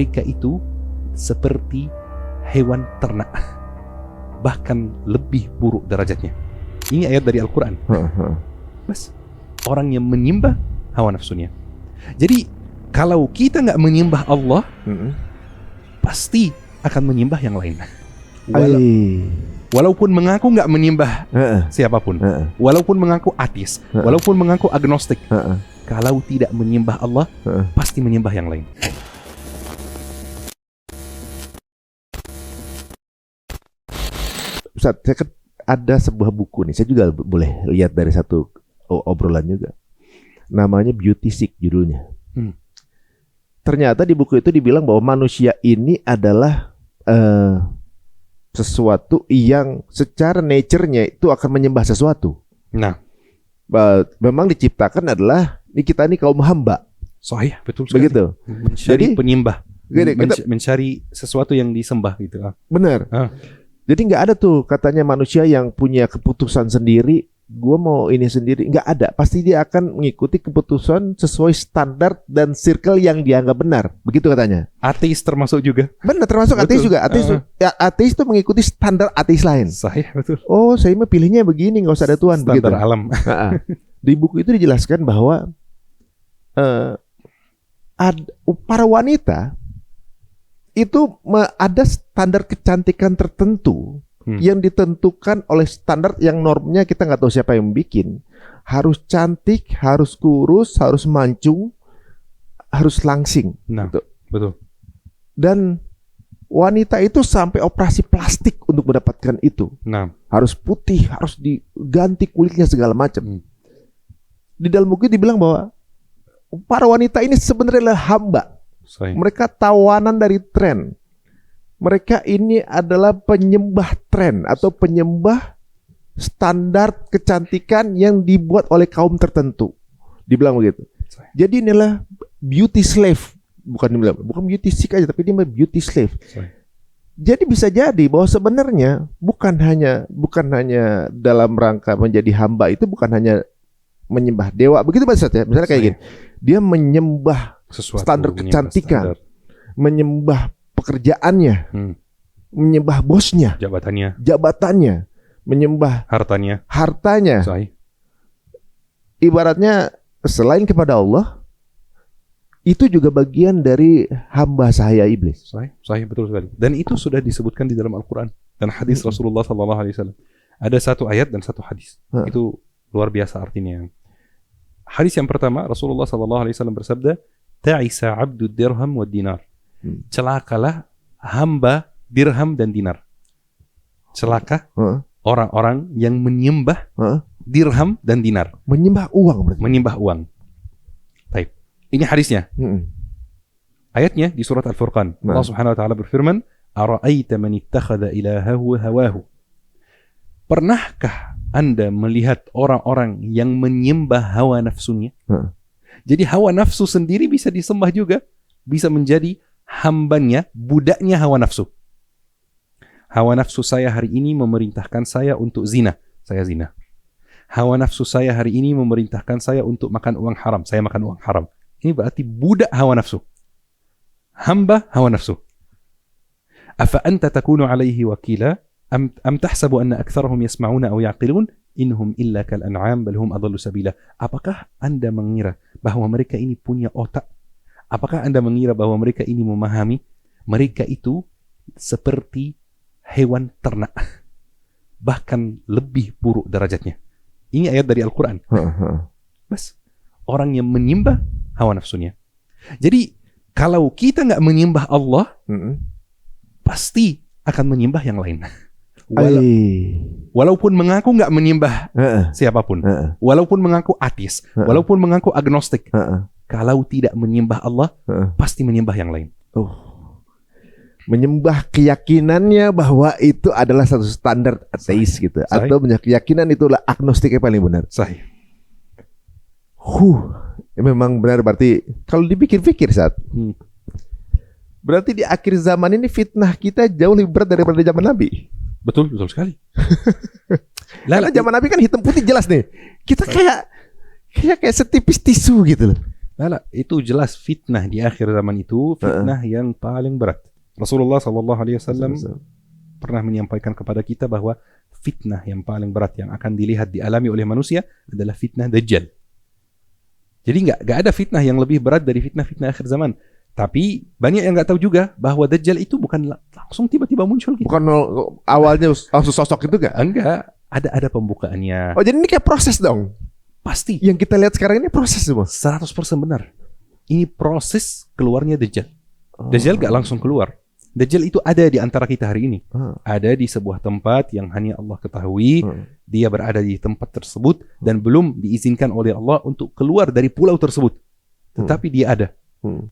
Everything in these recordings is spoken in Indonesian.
mereka itu seperti hewan ternak, bahkan lebih buruk derajatnya. Ini ayat dari Al-Quran. Bas, orang yang menyembah hawa nafsunya. Jadi kalau kita nggak menyembah Allah, pasti akan menyembah yang lain. Walaupun mengaku nggak menyembah siapapun, walaupun mengaku ateis, walaupun mengaku agnostik, kalau tidak menyembah Allah, pasti menyembah yang lain. Ustaz, saya kan ada sebuah buku nih, saya juga boleh lihat dari satu obrolan juga. Namanya Beauty Sick judulnya. Ternyata di buku itu dibilang bahwa manusia ini adalah sesuatu yang secara nature-nya itu akan menyembah sesuatu. Nah, memang diciptakan adalah kita ini kaum hamba. Sahih, betul sekali. Begitu. Mencari penyembah, mencari sesuatu yang disembah gitu. Benar. Jadi nggak ada tuh katanya manusia yang punya keputusan sendiri, gue mau ini sendiri, nggak ada. Pasti dia akan mengikuti keputusan sesuai standar dan circle yang dianggap benar. Begitu katanya. Ateis termasuk juga. Benar, termasuk ateis juga. Ateis itu mengikuti standar ateis lain. Sahih, betul. Oh, saya mah pilihnya begini, nggak usah ada Tuhan. Standar begitu. Alam. Di buku itu dijelaskan bahwa para wanita itu ada standar kecantikan tertentu yang ditentukan oleh standar yang normnya kita nggak tahu siapa yang bikin. Harus cantik, harus kurus, harus mancung, harus langsing. Nah, gitu. Betul. Dan wanita itu sampai operasi plastik untuk mendapatkan itu. Nah, harus putih, harus diganti kulitnya segala macam. Di dalam buku dibilang bahwa para wanita ini sebenarnya adalah hamba. Mereka tawanan dari tren. Mereka ini adalah penyembah tren atau penyembah standar kecantikan yang dibuat oleh kaum tertentu. Dibilang begitu. Jadi inilah beauty slave. Bukan beauty sick aja, tapi dia beauty slave. Jadi bisa jadi bahwa sebenarnya bukan hanya dalam rangka menjadi hamba itu bukan hanya menyembah dewa. Begitu Pak Ustaz ya. Misalnya kayak gini. Dia menyembah sesuatu, standar kecantikan, menyembah pekerjaannya, menyembah bosnya, jabatannya, menyembah hartanya. Ibaratnya selain kepada Allah, itu juga bagian dari hamba sahaya iblis. Sahih, betul sekali. Dan itu sudah disebutkan di dalam Al-Quran dan hadis Rasulullah SAW. Ada satu ayat dan satu hadis. Itu luar biasa artinya. Hadis yang pertama, Rasulullah SAW bersabda, Ta'isa abdu dirham wa dinar. Celakalah hamba dirham dan dinar. Celaka orang-orang yang menyembah dirham dan dinar. Menyembah uang berarti. Menyembah uang. Baik. Ini hadisnya. Ayatnya di surat Al-Furqan. Allah Subhanahu wa taala berfirman, "Ara'aita man ittakhadha ilahahu hawahu." Pernahkah Anda melihat orang-orang yang menyembah hawa nafsunya? Jadi hawa nafsu sendiri bisa disembah juga, bisa menjadi hambanya, budaknya hawa nafsu. Hawa nafsu saya hari ini memerintahkan saya untuk zina, saya zina. Hawa nafsu saya hari ini memerintahkan saya untuk makan uang haram, saya makan uang haram. Ini berarti budak hawa nafsu, hamba hawa nafsu. Afa anta takunu alaihi wakila am tahsabu anna aktsarahum yasma'una aw yaqilun innahum illa kal an'am bal hum adallu sabila. Apakah Anda mengira bahwa mereka ini punya otak? Apakah Anda mengira bahwa mereka ini memahami? Mereka itu seperti hewan ternak, bahkan lebih buruk derajatnya. Ini ayat dari Al-Quran. Bas, orang yang menyembah hawa nafsunya. Jadi kalau kita nggak menyembah Allah, pasti akan menyembah yang lain. Walaupun mengaku nggak menyembah siapapun, walaupun mengaku ateis, walaupun mengaku agnostik, kalau tidak menyembah Allah, pasti menyembah yang lain. Menyembah keyakinannya bahwa itu adalah satu standar ateis gitu, atau keyakinan itulah agnostik yang paling benar. Sahih. Memang benar berarti kalau dipikir-pikir saat. Berarti di akhir zaman ini fitnah kita jauh lebih berat daripada zaman Nabi. Betul sekali. Karena zaman Nabi kan hitam putih jelas nih. Kita kayak setipis tisu gitu loh. Lala, itu jelas fitnah di akhir zaman itu, fitnah yang paling berat. Rasulullah SAW pernah menyampaikan kepada kita bahwa fitnah yang paling berat yang akan dilihat dialami oleh manusia adalah fitnah Dajjal. Jadi nggak ada fitnah yang lebih berat dari fitnah-fitnah akhir zaman. Tapi banyak yang nggak tahu juga bahwa Dajjal itu bukan langsung tiba-tiba muncul gitu. Bukan awalnya langsung sosok itu nggak? Enggak, ada pembukaannya. Oh, jadi ini kayak proses dong? Pasti. Yang kita lihat sekarang ini proses semua? 100% benar. Ini proses keluarnya Dajjal. Dajjal nggak langsung keluar. Dajjal itu ada di antara kita hari ini. Ada di sebuah tempat yang hanya Allah ketahui. Dia berada di tempat tersebut dan belum diizinkan oleh Allah untuk keluar dari pulau tersebut. Tetapi dia ada.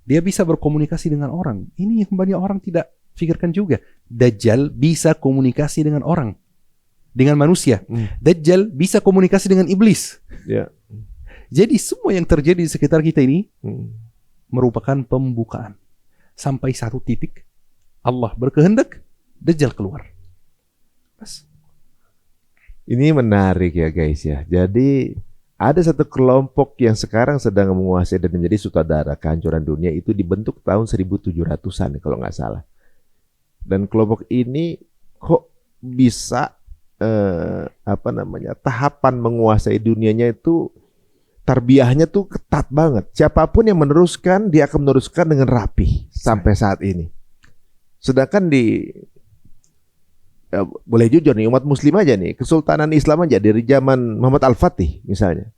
Dia bisa berkomunikasi dengan orang. Ini yang banyak orang tidak pikirkan juga. Dajjal bisa komunikasi dengan orang, dengan manusia. Dajjal bisa komunikasi dengan iblis. Jadi semua yang terjadi di sekitar kita ini merupakan pembukaan. Sampai satu titik Allah berkehendak, Dajjal keluar. Pas. Ini menarik ya guys ya. Jadi ada satu kelompok yang sekarang sedang menguasai dan menjadi sutradara kehancuran dunia, itu dibentuk tahun 1700-an kalau nggak salah. Dan kelompok ini kok bisa tahapan menguasai dunianya itu tarbiyahnya tuh ketat banget. Siapapun yang meneruskan, dia akan meneruskan dengan rapi sampai saat ini. Sedangkan boleh jujur nih, umat muslim aja nih, Kesultanan Islam aja dari zaman Muhammad Al-Fatih misalnya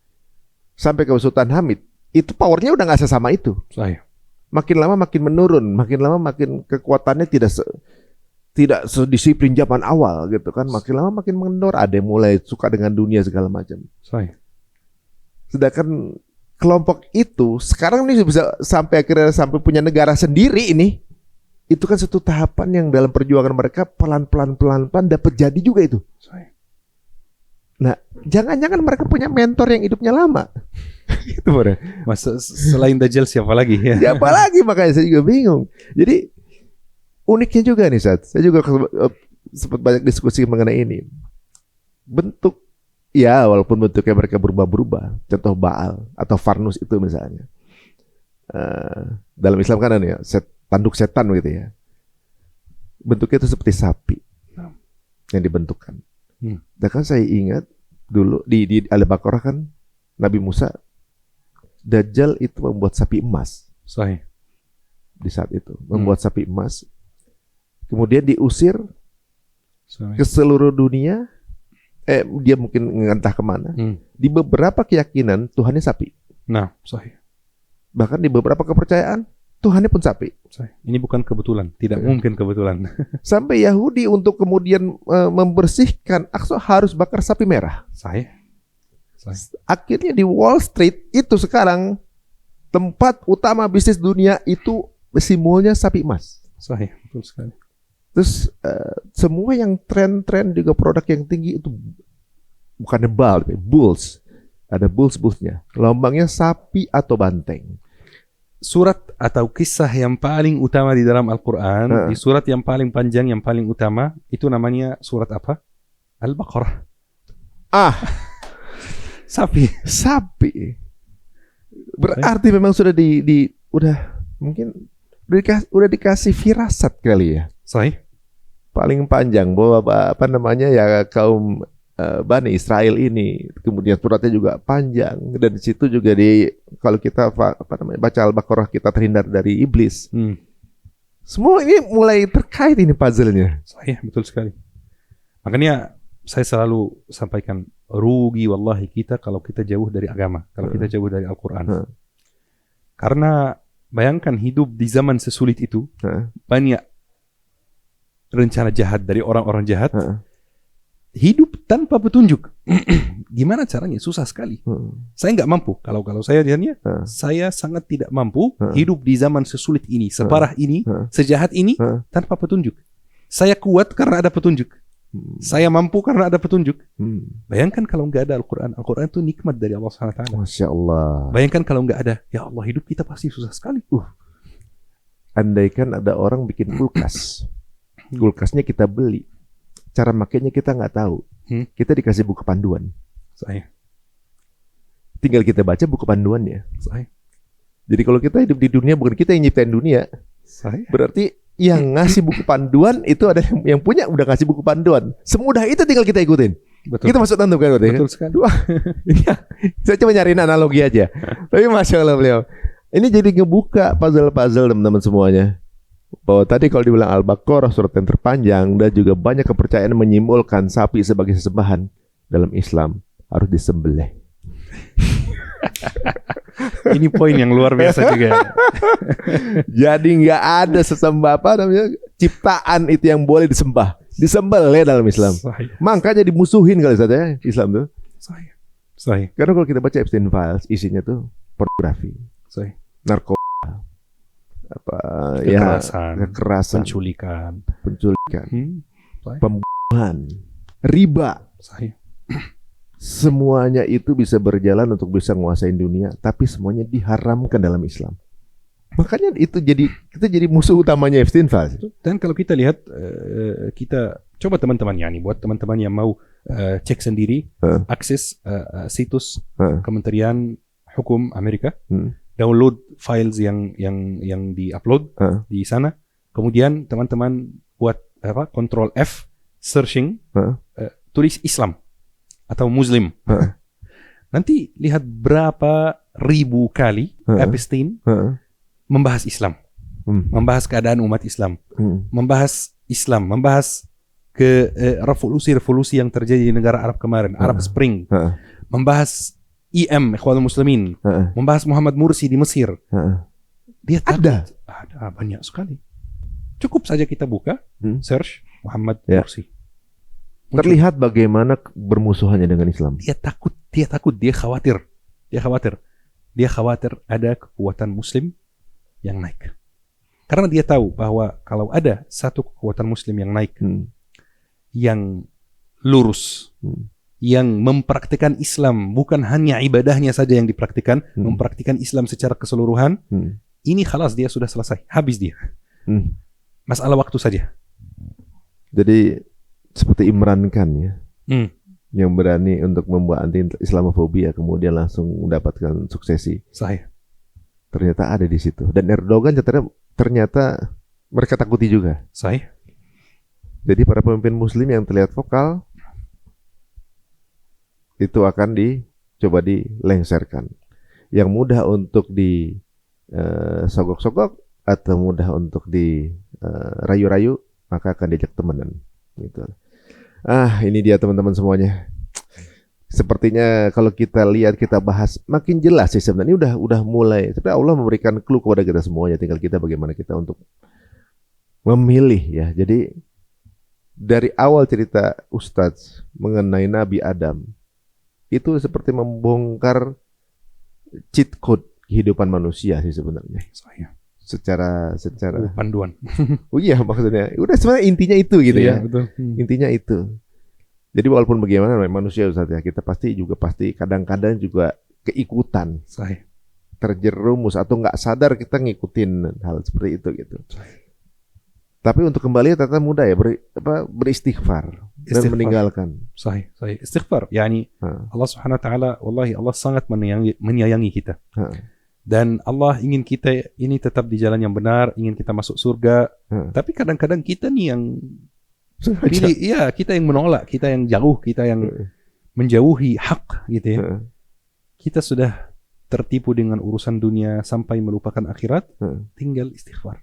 sampai ke Sultan Hamid, itu powernya udah nggak sesama itu. Makin lama makin menurun, makin lama makin kekuatannya tidak sedisiplin zaman awal gitu kan. Makin lama makin mengendor, ada yang mulai suka dengan dunia segala macam. Sedangkan kelompok itu sekarang nih bisa sampai akhirnya sampai punya negara sendiri ini. Itu kan satu tahapan yang dalam perjuangan mereka pelan-pelan dapat jadi juga itu. Nah, jangan-jangan mereka punya mentor yang hidupnya lama. Itu benar. Selain Dajjal siapa lagi? Siapa lagi, makanya saya juga bingung. Jadi uniknya juga nih Sat, saya juga sempat banyak diskusi mengenai ini. Bentuk, ya walaupun bentuknya mereka berubah-berubah. Contoh Baal atau Farnus itu misalnya. Dalam Islam kan ya, tanduk setan gitu ya. Bentuknya itu seperti sapi yang dibentukkan. Dan kan saya ingat dulu di Al-Baqarah kan Nabi Musa, Dajjal itu membuat sapi emas. Di saat itu membuat sapi emas, kemudian diusir ke seluruh dunia. Dia mungkin entah kemana. Di beberapa keyakinan Tuhannya sapi. Bahkan di beberapa kepercayaan Tuhannya pun sapi. Ini bukan kebetulan, tidak mungkin kebetulan. Sampai Yahudi untuk kemudian membersihkan Aqsa harus bakar sapi merah. Akhirnya di Wall Street itu sekarang tempat utama bisnis dunia itu simbolnya sapi emas. Betul sekali. Terus semua yang tren-tren juga produk yang tinggi itu bukannya bulls. Ada bulls-bullsnya. Lambangnya sapi atau banteng. Surat atau kisah yang paling utama di dalam Al-Quran, di surat yang paling panjang, yang paling utama, itu namanya surat apa? Al-Baqarah. Sapi. Berarti memang sudah udah mungkin udah dikasih firasat kali ya. Paling panjang bahwa ya kaum Bani Israel ini, kemudian suratnya juga panjang, dan di situ juga kalau kita baca Al-Baqarah kita terhindar dari iblis. Semua ini mulai terkait ini puzzle-nya. Betul sekali. Makanya saya selalu sampaikan, rugi wallahi kita kalau kita jauh dari agama, kalau kita jauh dari Al-Quran. Karena bayangkan hidup di zaman sesulit itu, banyak rencana jahat dari orang-orang jahat. Hidup tanpa petunjuk. Gimana caranya? Susah sekali. Saya nggak mampu. Kalau saya lihatnya, saya sangat tidak mampu hidup di zaman sesulit ini, separah ini, sejahat ini tanpa petunjuk. Saya kuat karena ada petunjuk. Saya mampu karena ada petunjuk. Bayangkan kalau nggak ada Al-Quran. Al-Quran itu nikmat dari Allah SWT. Masya Allah. Bayangkan kalau nggak ada, ya Allah, hidup kita pasti susah sekali. Andaikan ada orang bikin kulkas, kulkasnya kita beli, cara makainya kita nggak tahu. Kita dikasih buku panduan. Tinggal kita baca buku panduannya. Jadi kalau kita hidup di dunia bukan kita yang nyiptain dunia. Berarti yang ngasih buku panduan itu ada yang punya udah ngasih buku panduan. Semudah itu tinggal kita ikutin. Betul. Kita masuk tantum kan berarti. Betul sekali. Wah, ya, saya cuma nyariin analogi aja. Tapi Masya Allah beliau. Ini jadi ngebuka puzzle-puzzle teman-teman semuanya. Bahwa tadi kalau dibilang Al-Baqarah surat yang terpanjang dan juga banyak kepercayaan menyimpulkan sapi sebagai sesembahan dalam Islam harus disembelih. Ini poin yang luar biasa juga. Jadi nggak ada sesembah apa namanya ciptaan itu yang boleh disembah, disembelih dalam Islam. Makanya dimusuhin kali saja Islam tuh. Karena kalau kita baca Epstein Files isinya tuh pornografi, narkoba, kekerasan, penculikan, pembunuhan, riba. Semuanya itu bisa berjalan untuk bisa menguasai dunia, tapi semuanya diharamkan dalam Islam. Makanya itu kita jadi musuh utamanya Epstein Files. Dan kalau kita lihat, kita coba teman-teman buat teman-teman yang mau cek sendiri, akses situs Kementerian Hukum Amerika, download files yang di-upload di sana. Kemudian teman-teman buat Control F, searching, tulis Islam atau Muslim. Nanti lihat berapa ribu kali Epstein membahas Islam, membahas keadaan umat Islam, membahas Islam, membahas revolusi yang terjadi di negara Arab kemarin, Arab Spring, membahas IM, Ikhwanul Muslimin, membahas Muhammad Mursi di Mesir. Dia ada banyak sekali. Cukup saja kita buka, search Muhammad Mursi. Terlihat bagaimana bermusuhannya dengan Islam. Dia takut, dia khawatir. Dia khawatir ada kekuatan Muslim yang naik. Karena dia tahu bahwa kalau ada satu kekuatan Muslim yang naik, yang lurus, yang mempraktikkan Islam, bukan hanya ibadahnya saja yang dipraktikkan, mempraktikkan Islam secara keseluruhan, ini khalas, dia sudah selesai, habis dia. Masalah waktu saja. Jadi seperti Imran Khan ya, yang berani untuk membuat anti-Islamofobia kemudian langsung mendapatkan suksesi. Ternyata ada di situ. Dan Erdogan ternyata mereka takuti juga. Jadi para pemimpin Muslim yang terlihat vokal itu akan dicoba dilengserkan. Yang mudah untuk disogok-sogok atau mudah untuk dirayu-rayu maka akan diajak temenan. Gitu. Ini dia teman-teman semuanya. Sepertinya kalau kita lihat, kita bahas makin jelas sih sebenarnya. Ini udah mulai. Sebenarnya Allah memberikan clue kepada kita semuanya. Tinggal kita bagaimana kita untuk memilih ya. Jadi dari awal cerita Ustadz mengenai Nabi Adam itu seperti membongkar cheat code kehidupan manusia sih sebenarnya. Secara panduan. Oh iya, maksudnya udah sebenarnya intinya itu gitu ya. Betul. Intinya itu. Jadi walaupun bagaimana manusia Ustaz ya, kita pasti kadang-kadang juga keikutan. Terjerumus atau nggak sadar kita ngikutin hal seperti itu gitu. Tapi untuk kembali ternyata mudah ya, beristighfar dan meninggalkan. Istighfar. Yani Allah Subhanahu wa taala, wallahi Allah sangat menyayangi kita. Dan Allah ingin kita ini tetap di jalan yang benar, ingin kita masuk surga. Tapi kadang-kadang kita nih yang pilih, kita yang menolak, kita yang jauh, kita yang menjauhi hak gitu ya. Kita sudah tertipu dengan urusan dunia sampai melupakan akhirat, tinggal istighfar.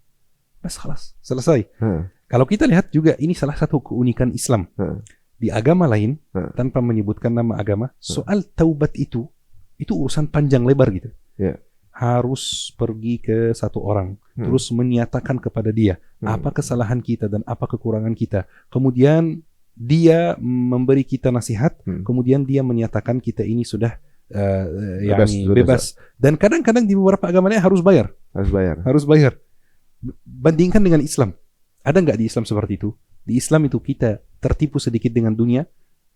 Bas khalas, selesai. Kalau kita lihat juga ini salah satu keunikan Islam. Di agama lain tanpa menyebutkan nama agama, soal taubat itu urusan panjang lebar gitu. Harus pergi ke satu orang, terus menyatakan kepada dia apa kesalahan kita dan apa kekurangan kita. Kemudian dia memberi kita nasihat, kemudian dia menyatakan kita ini sudah bebas. Dan kadang-kadang di beberapa agama lain harus bayar. Bandingkan dengan Islam, ada nggak di Islam seperti itu? Di Islam itu kita tertipu sedikit dengan dunia,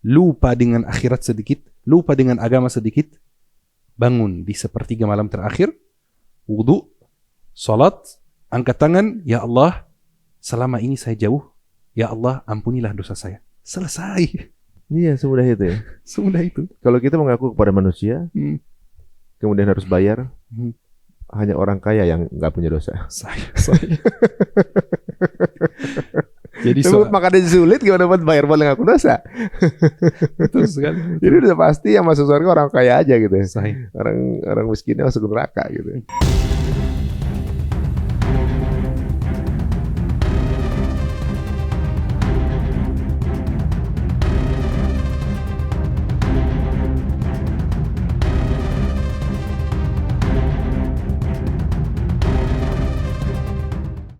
lupa dengan akhirat sedikit, lupa dengan agama sedikit. Bangun di sepertiga malam terakhir, wudu, salat, angkat tangan, ya Allah, selama ini saya jauh, ya Allah ampunilah dosa saya. Selesai. Iya, semudah itu ya. Semudah itu. Kalau kita mengaku kepada manusia, kemudian harus bayar, hanya orang kaya yang nggak punya dosa. Jadi makanya sulit gimana buat bayar buat ngaku dosa. Betul sekali. Jadi udah pasti yang masuk surga orang kaya aja gitu. Sahih. Orang miskinnya masuk neraka gitu.